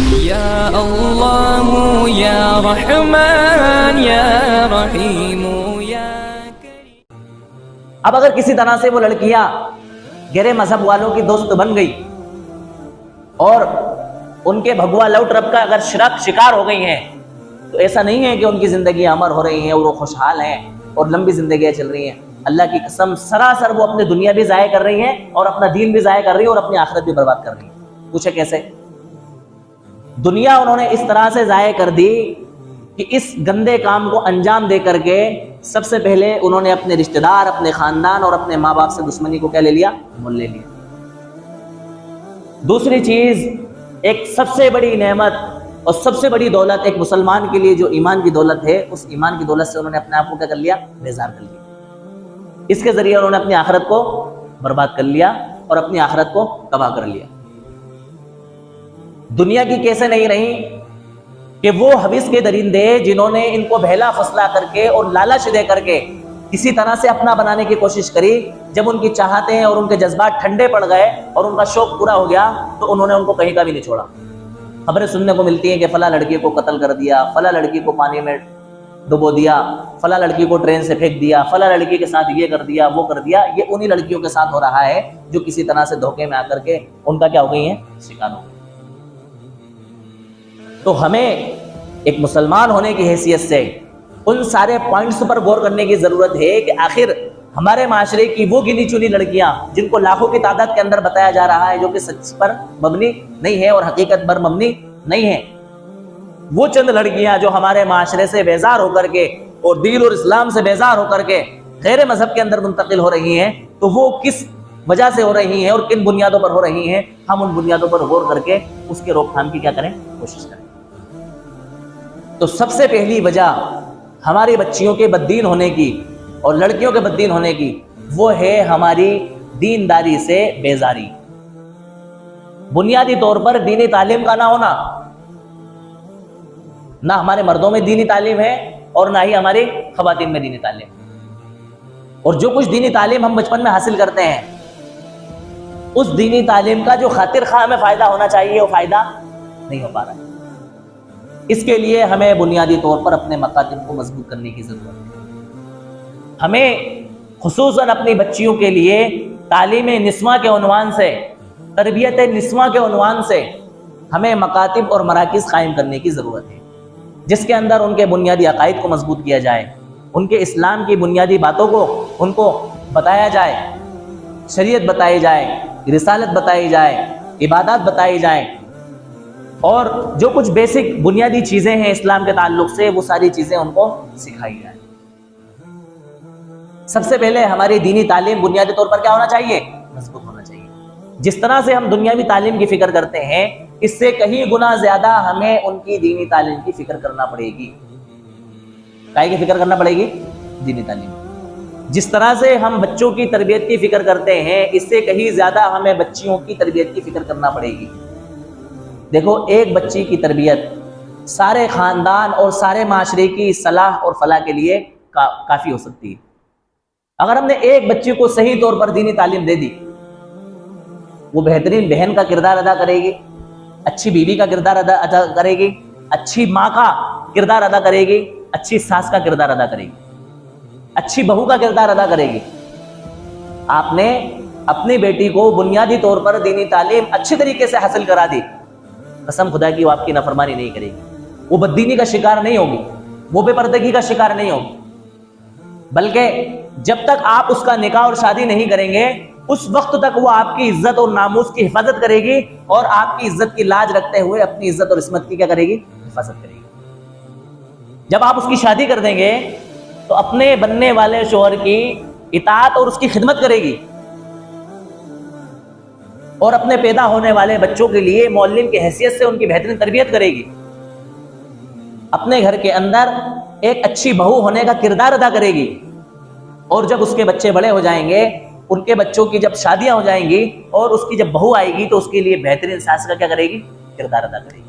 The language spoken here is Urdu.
یا اللہ یا رحمان یا رحیم یا کریم۔ اب اگر کسی طرح سے وہ لڑکیاں گہرے مذہب والوں کی دوست بن گئی اور ان کے بھگوا لوٹ رب کا اگر شکار ہو گئی ہیں، تو ایسا نہیں ہے کہ ان کی زندگی امر ہو رہی ہیں اور وہ خوشحال ہیں اور لمبی زندگیاں چل رہی ہیں۔ اللہ کی قسم سراسر وہ اپنی دنیا بھی ضائع کر رہی ہیں اور اپنا دین بھی ضائع کر رہی ہیں اور اپنی آخرت بھی برباد کر رہی ہیں۔ پوچھے کیسے؟ دنیا انہوں نے اس طرح سے ضائع کر دی کہ اس گندے کام کو انجام دے کر کے سب سے پہلے انہوں نے اپنے رشتہ دار، اپنے خاندان اور اپنے ماں باپ سے دشمنی کو کیا لے لیا؟ مول لے لیا۔ دوسری چیز، ایک سب سے بڑی نعمت اور سب سے بڑی دولت ایک مسلمان کے لیے جو ایمان کی دولت ہے، اس ایمان کی دولت سے انہوں نے اپنے آپ کو کیا کر لیا؟ بیزار کر لیا۔ اس کے ذریعے انہوں نے اپنی آخرت کو برباد کر لیا اور اپنی آخرت کو تباہ کر لیا۔ دنیا کی کیسے نہیں رہی کہ وہ حویث کے درندے جنہوں نے ان کو بہلا فسلا کر کے اور لالچ دے کر کے کسی طرح سے اپنا بنانے کی کوشش کری، جب ان کی چاہتیں اور ان کے جذبات ٹھنڈے پڑ گئے اور ان کا شوق پورا ہو گیا تو انہوں نے ان کو کہیں کا بھی نہیں چھوڑا۔ خبریں سننے کو ملتی ہیں کہ فلاں لڑکی کو قتل کر دیا، فلاں لڑکی کو پانی میں ڈبو دیا، فلاں لڑکی کو ٹرین سے پھینک دیا، فلاں لڑکی کے ساتھ یہ کر دیا، وہ کر دیا۔ یہ انہی لڑکیوں کے ساتھ ہو رہا ہے جو کسی طرح سے دھوکے میں آ کر کے ان کا کیا ہو گئی ہیں؟ شکار ہو گئی۔ تو ہمیں ایک مسلمان ہونے کی حیثیت سے ان سارے پوائنٹس پر غور کرنے کی ضرورت ہے کہ آخر ہمارے معاشرے کی وہ گنی چنی لڑکیاں جن کو لاکھوں کی تعداد کے اندر بتایا جا رہا ہے، جو کہ سچ پر مبنی نہیں ہے اور حقیقت پر مبنی نہیں ہے، وہ چند لڑکیاں جو ہمارے معاشرے سے بیزار ہو کر کے اور دین اور اسلام سے بیزار ہو کر کے غیر مذہب کے اندر منتقل ہو رہی ہیں، تو وہ کس وجہ سے ہو رہی ہیں اور کن بنیادوں پر ہو رہی ہیں، ہم ان بنیادوں پر غور کر کے اس کے روک تھام کی کیا کریں؟ کوشش کریں۔ تو سب سے پہلی وجہ ہماری بچیوں کے بددین ہونے کی اور لڑکیوں کے بددین ہونے کی وہ ہے ہماری دینداری سے بیزاری۔ بنیادی طور پر دینی تعلیم کا نہ ہونا، نہ ہمارے مردوں میں دینی تعلیم ہے اور نہ ہی ہماری خواتین میں دینی تعلیم، اور جو کچھ دینی تعلیم ہم بچپن میں حاصل کرتے ہیں اس دینی تعلیم کا جو خاطر خواہ ہمیں فائدہ ہونا چاہیے وہ فائدہ نہیں ہو پا رہا ہے۔ اس کے لیے ہمیں بنیادی طور پر اپنے مکاتب کو مضبوط کرنے کی ضرورت ہے۔ ہمیں خصوصاً اپنی بچیوں کے لیے تعلیم نسواں کے عنوان سے، تربیت نسواں کے عنوان سے ہمیں مکاتب اور مراکز قائم کرنے کی ضرورت ہے، جس کے اندر ان کے بنیادی عقائد کو مضبوط کیا جائے، ان کے اسلام کی بنیادی باتوں کو ان کو بتایا جائے، شریعت بتائی جائے، رسالت بتائی جائے، عبادات بتائی جائیں، اور جو کچھ بیسک بنیادی چیزیں ہیں اسلام کے تعلق سے وہ ساری چیزیں ان کو سکھائی جائیں۔ سب سے پہلے ہماری دینی تعلیم بنیادی طور پر کیا ہونا چاہیے؟ مضبوط ہونا چاہیے۔ جس طرح سے ہم دنیاوی تعلیم کی فکر کرتے ہیں اس سے کہیں گنا زیادہ ہمیں ان کی دینی تعلیم کی فکر کرنا پڑے گی۔ کائے کی فکر کرنا پڑے گی؟ دینی تعلیم۔ جس طرح سے ہم بچوں کی تربیت کی فکر کرتے ہیں اس سے کہیں زیادہ ہمیں بچیوں کی تربیت کی فکر کرنا پڑے گی۔ دیکھو، ایک بچی کی تربیت سارے خاندان اور سارے معاشرے کی صلاح اور فلاح کے لیے کافی ہو سکتی ہے۔ اگر ہم نے ایک بچی کو صحیح طور پر دینی تعلیم دے دی، وہ بہترین بہن کا کردار ادا کرے گی، اچھی بیوی کا کردار ادا کرے گی، اچھی ماں کا کردار ادا کرے گی، اچھی ساس کا کردار ادا کرے گی، اچھی بہو کا کردار ادا کرے گی۔ آپ نے اپنی بیٹی کو بنیادی طور پر دینی تعلیم اچھے طریقے سے حاصل کرا دی، قسم خدا کی وہ آپ کی نافرمانی نہیں کرے گی، وہ بددینی کا شکار نہیں ہوگی، وہ بے پردگی کا شکار نہیں ہوگی، بلکہ جب تک آپ اس کا نکاح اور شادی نہیں کریں گے اس وقت تک وہ آپ کی عزت اور ناموس کی حفاظت کرے گی اور آپ کی عزت کی لاج رکھتے ہوئے اپنی عزت اور عصمت کی کیا کرے گی؟ حفاظت کرے گی۔ جب آپ اس کی شادی کر دیں گے تو اپنے بننے والے شوہر کی اطاعت اور اس کی خدمت کرے گی اور اپنے پیدا ہونے والے بچوں کے لیے معلم کی حیثیت سے ان کی بہترین تربیت کرے گی، اپنے گھر کے اندر ایک اچھی بہو ہونے کا کردار ادا کرے گی، اور جب اس کے بچے بڑے ہو جائیں گے، ان کے بچوں کی جب شادیاں ہو جائیں گی اور اس کی جب بہو آئے گی تو اس کے لیے بہترین ساس کا کیا کرے گی؟ کردار ادا کرے گی۔